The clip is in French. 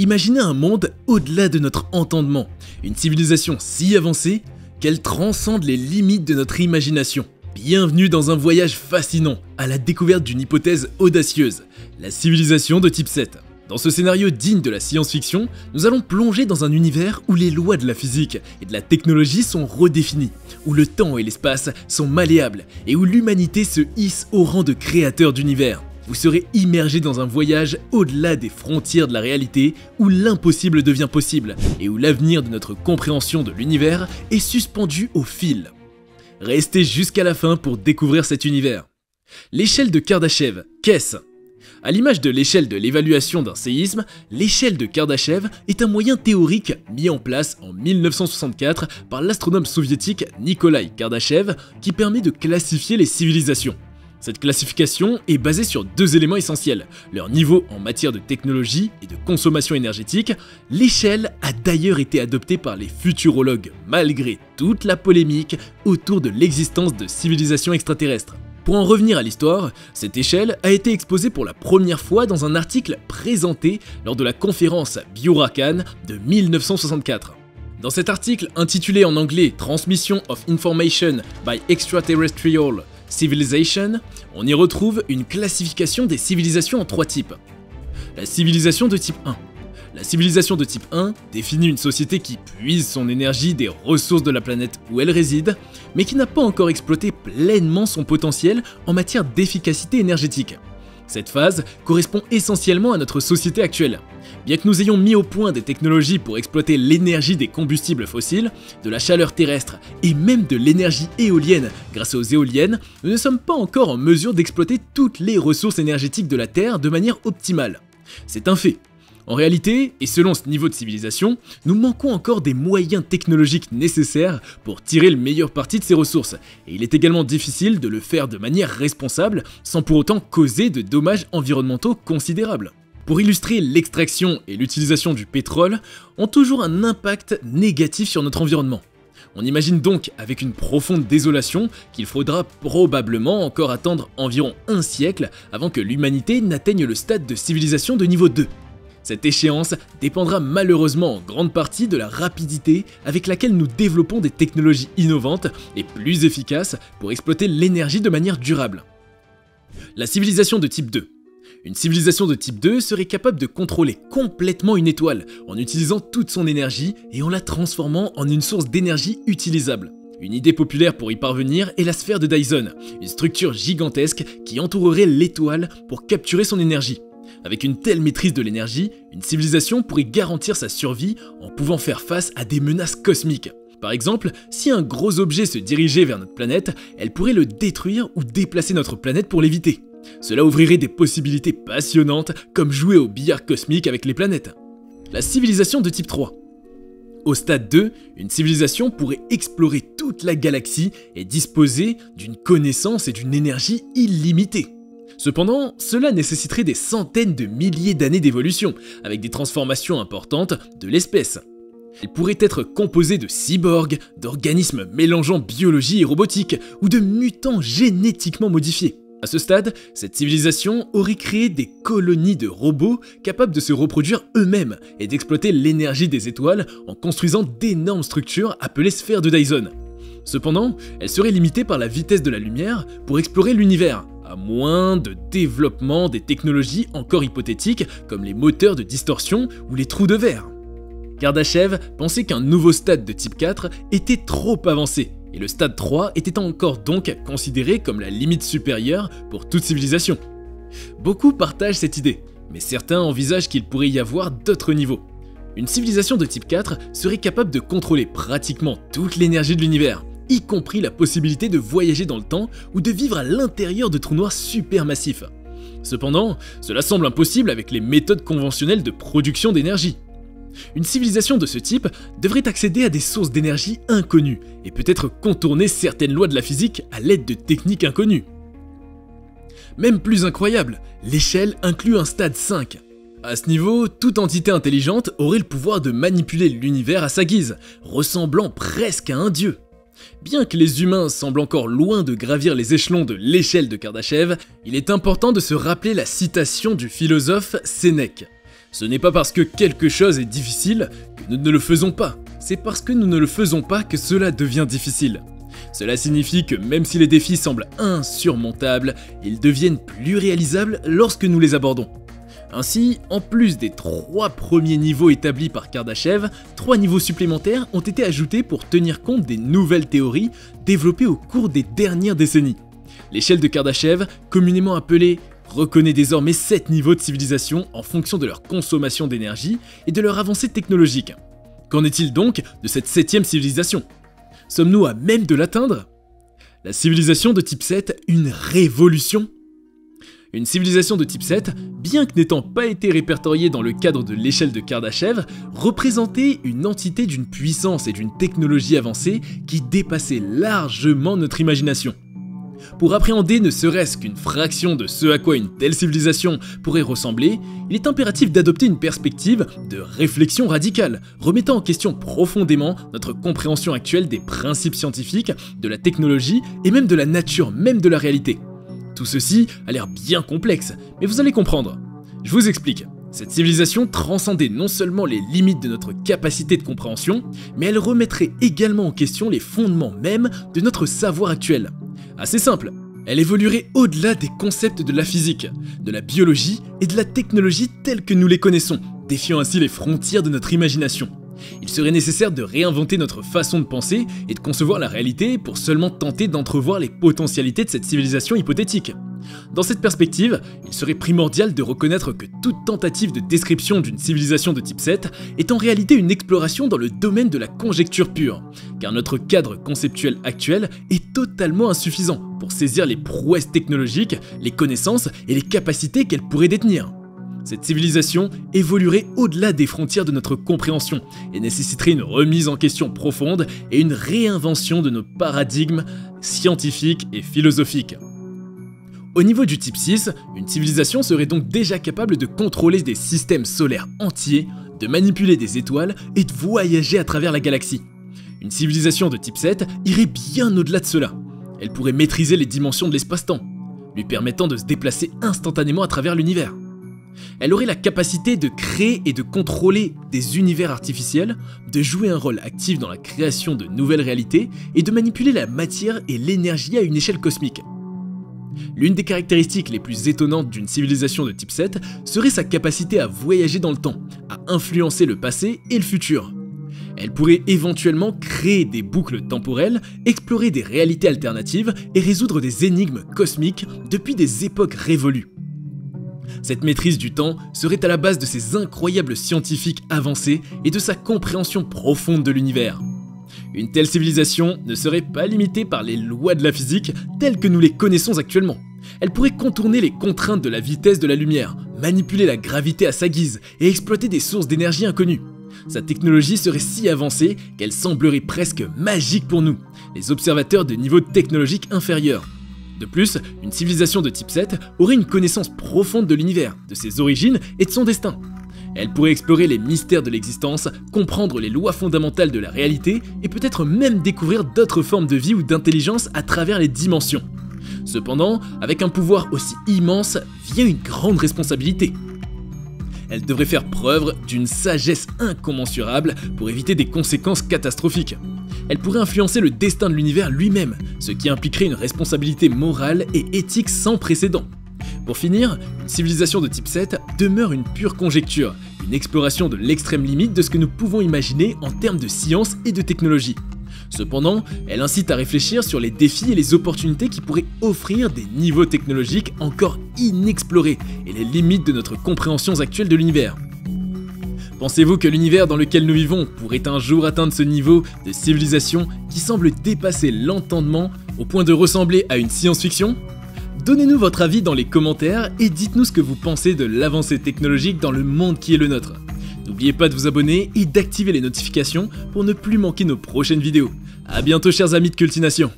Imaginez un monde au-delà de notre entendement, une civilisation si avancée qu'elle transcende les limites de notre imagination. Bienvenue dans un voyage fascinant à la découverte d'une hypothèse audacieuse, la civilisation de type 7. Dans ce scénario digne de la science-fiction, nous allons plonger dans un univers où les lois de la physique et de la technologie sont redéfinies, où le temps et l'espace sont malléables et où l'humanité se hisse au rang de créateur d'univers. Vous serez immergé dans un voyage au-delà des frontières de la réalité, où l'impossible devient possible et où l'avenir de notre compréhension de l'univers est suspendu au fil. Restez jusqu'à la fin pour découvrir cet univers. L'échelle de Kardashev, qu'est-ce ? À l'image de l'échelle de l'évaluation d'un séisme, l'échelle de Kardashev est un moyen théorique mis en place en 1964 par l'astronome soviétique Nikolai Kardashev qui permet de classifier les civilisations. Cette classification est basée sur deux éléments essentiels, leur niveau en matière de technologie et de consommation énergétique. L'échelle a d'ailleurs été adoptée par les futurologues malgré toute la polémique autour de l'existence de civilisations extraterrestres. Pour en revenir à l'histoire, cette échelle a été exposée pour la première fois dans un article présenté lors de la conférence Biurakan de 1964. Dans cet article intitulé en anglais Transmission of Information by Extraterrestrial Civilization, on y retrouve une classification des civilisations en trois types. La civilisation de type 1. La civilisation de type 1 définit une société qui puise son énergie des ressources de la planète où elle réside, mais qui n'a pas encore exploité pleinement son potentiel en matière d'efficacité énergétique. Cette phase correspond essentiellement à notre société actuelle. Bien que nous ayons mis au point des technologies pour exploiter l'énergie des combustibles fossiles, de la chaleur terrestre et même de l'énergie éolienne grâce aux éoliennes, nous ne sommes pas encore en mesure d'exploiter toutes les ressources énergétiques de la Terre de manière optimale. C'est un fait. En réalité, et selon ce niveau de civilisation, nous manquons encore des moyens technologiques nécessaires pour tirer le meilleur parti de ces ressources, et il est également difficile de le faire de manière responsable sans pour autant causer de dommages environnementaux considérables. Pour illustrer, l'extraction et l'utilisation du pétrole ont toujours un impact négatif sur notre environnement. On imagine donc avec une profonde désolation qu'il faudra probablement encore attendre environ un siècle avant que l'humanité n'atteigne le stade de civilisation de niveau 2. Cette échéance dépendra malheureusement en grande partie de la rapidité avec laquelle nous développons des technologies innovantes et plus efficaces pour exploiter l'énergie de manière durable. La civilisation de type 2. Une civilisation de type 2 serait capable de contrôler complètement une étoile en utilisant toute son énergie et en la transformant en une source d'énergie utilisable. Une idée populaire pour y parvenir est la sphère de Dyson, une structure gigantesque qui entourerait l'étoile pour capturer son énergie. Avec une telle maîtrise de l'énergie, une civilisation pourrait garantir sa survie en pouvant faire face à des menaces cosmiques. Par exemple, si un gros objet se dirigeait vers notre planète, elle pourrait le détruire ou déplacer notre planète pour l'éviter. Cela ouvrirait des possibilités passionnantes comme jouer au billard cosmique avec les planètes. La civilisation de type 3. Au stade 2, une civilisation pourrait explorer toute la galaxie et disposer d'une connaissance et d'une énergie illimitée. Cependant, cela nécessiterait des centaines de milliers d'années d'évolution, avec des transformations importantes de l'espèce. Elle pourrait être composée de cyborgs, d'organismes mélangeant biologie et robotique, ou de mutants génétiquement modifiés. À ce stade, cette civilisation aurait créé des colonies de robots capables de se reproduire eux-mêmes et d'exploiter l'énergie des étoiles en construisant d'énormes structures appelées sphères de Dyson. Cependant, elle serait limitée par la vitesse de la lumière pour explorer l'univers, à moins de développement des technologies encore hypothétiques comme les moteurs de distorsion ou les trous de verre. Kardashev pensait qu'un nouveau stade de type 4 était trop avancé, et le stade 3 était encore donc considéré comme la limite supérieure pour toute civilisation. Beaucoup partagent cette idée, mais certains envisagent qu'il pourrait y avoir d'autres niveaux. Une civilisation de type 4 serait capable de contrôler pratiquement toute l'énergie de l'univers, y compris la possibilité de voyager dans le temps ou de vivre à l'intérieur de trous noirs supermassifs. Cependant, cela semble impossible avec les méthodes conventionnelles de production d'énergie. Une civilisation de ce type devrait accéder à des sources d'énergie inconnues et peut-être contourner certaines lois de la physique à l'aide de techniques inconnues. Même plus incroyable, l'échelle inclut un stade 5. À ce niveau, toute entité intelligente aurait le pouvoir de manipuler l'univers à sa guise, ressemblant presque à un dieu. Bien que les humains semblent encore loin de gravir les échelons de l'échelle de Kardashev, il est important de se rappeler la citation du philosophe Sénèque. Ce n'est pas parce que quelque chose est difficile que nous ne le faisons pas, c'est parce que nous ne le faisons pas que cela devient difficile. Cela signifie que même si les défis semblent insurmontables, ils deviennent plus réalisables lorsque nous les abordons. Ainsi, en plus des 3 premiers niveaux établis par Kardashev, 3 niveaux supplémentaires ont été ajoutés pour tenir compte des nouvelles théories développées au cours des dernières décennies. L'échelle de Kardashev, communément appelée, reconnaît désormais 7 niveaux de civilisation en fonction de leur consommation d'énergie et de leur avancée technologique. Qu'en est-il donc de cette 7e civilisation? Sommes-nous à même de l'atteindre? La civilisation de type 7, une révolution? Une civilisation de type 7, bien que n'étant pas été répertoriée dans le cadre de l'échelle de Kardashev, représentait une entité d'une puissance et d'une technologie avancée qui dépassait largement notre imagination. Pour appréhender ne serait-ce qu'une fraction de ce à quoi une telle civilisation pourrait ressembler, il est impératif d'adopter une perspective de réflexion radicale, remettant en question profondément notre compréhension actuelle des principes scientifiques, de la technologie et même de la nature même de la réalité. Tout ceci a l'air bien complexe, mais vous allez comprendre. Je vous explique. Cette civilisation transcendait non seulement les limites de notre capacité de compréhension, mais elle remettrait également en question les fondements mêmes de notre savoir actuel. Assez simple, elle évoluerait au-delà des concepts de la physique, de la biologie et de la technologie telles que nous les connaissons, défiant ainsi les frontières de notre imagination. Il serait nécessaire de réinventer notre façon de penser et de concevoir la réalité pour seulement tenter d'entrevoir les potentialités de cette civilisation hypothétique. Dans cette perspective, il serait primordial de reconnaître que toute tentative de description d'une civilisation de type 7 est en réalité une exploration dans le domaine de la conjecture pure, car notre cadre conceptuel actuel est totalement insuffisant pour saisir les prouesses technologiques, les connaissances et les capacités qu'elle pourrait détenir. Cette civilisation évoluerait au-delà des frontières de notre compréhension et nécessiterait une remise en question profonde et une réinvention de nos paradigmes scientifiques et philosophiques. Au niveau du type 6, une civilisation serait donc déjà capable de contrôler des systèmes solaires entiers, de manipuler des étoiles et de voyager à travers la galaxie. Une civilisation de type 7 irait bien au-delà de cela. Elle pourrait maîtriser les dimensions de l'espace-temps, lui permettant de se déplacer instantanément à travers l'univers. Elle aurait la capacité de créer et de contrôler des univers artificiels, de jouer un rôle actif dans la création de nouvelles réalités et de manipuler la matière et l'énergie à une échelle cosmique. L'une des caractéristiques les plus étonnantes d'une civilisation de type 7 serait sa capacité à voyager dans le temps, à influencer le passé et le futur. Elle pourrait éventuellement créer des boucles temporelles, explorer des réalités alternatives et résoudre des énigmes cosmiques depuis des époques révolues. Cette maîtrise du temps serait à la base de ses incroyables scientifiques avancés et de sa compréhension profonde de l'univers. Une telle civilisation ne serait pas limitée par les lois de la physique telles que nous les connaissons actuellement. Elle pourrait contourner les contraintes de la vitesse de la lumière, manipuler la gravité à sa guise et exploiter des sources d'énergie inconnues. Sa technologie serait si avancée qu'elle semblerait presque magique pour nous, les observateurs de niveau technologique inférieur. De plus, une civilisation de type 7 aurait une connaissance profonde de l'univers, de ses origines et de son destin. Elle pourrait explorer les mystères de l'existence, comprendre les lois fondamentales de la réalité et peut-être même découvrir d'autres formes de vie ou d'intelligence à travers les dimensions. Cependant, avec un pouvoir aussi immense, vient une grande responsabilité. Elle devrait faire preuve d'une sagesse incommensurable pour éviter des conséquences catastrophiques. Elle pourrait influencer le destin de l'univers lui-même, ce qui impliquerait une responsabilité morale et éthique sans précédent. Pour finir, une civilisation de type 7 demeure une pure conjecture, une exploration de l'extrême limite de ce que nous pouvons imaginer en termes de science et de technologie. Cependant, elle incite à réfléchir sur les défis et les opportunités qui pourraient offrir des niveaux technologiques encore inexplorés et les limites de notre compréhension actuelle de l'univers. Pensez-vous que l'univers dans lequel nous vivons pourrait un jour atteindre ce niveau de civilisation qui semble dépasser l'entendement au point de ressembler à une science-fiction ? Donnez-nous votre avis dans les commentaires et dites-nous ce que vous pensez de l'avancée technologique dans le monde qui est le nôtre. N'oubliez pas de vous abonner et d'activer les notifications pour ne plus manquer nos prochaines vidéos. A bientôt chers amis de Cultination.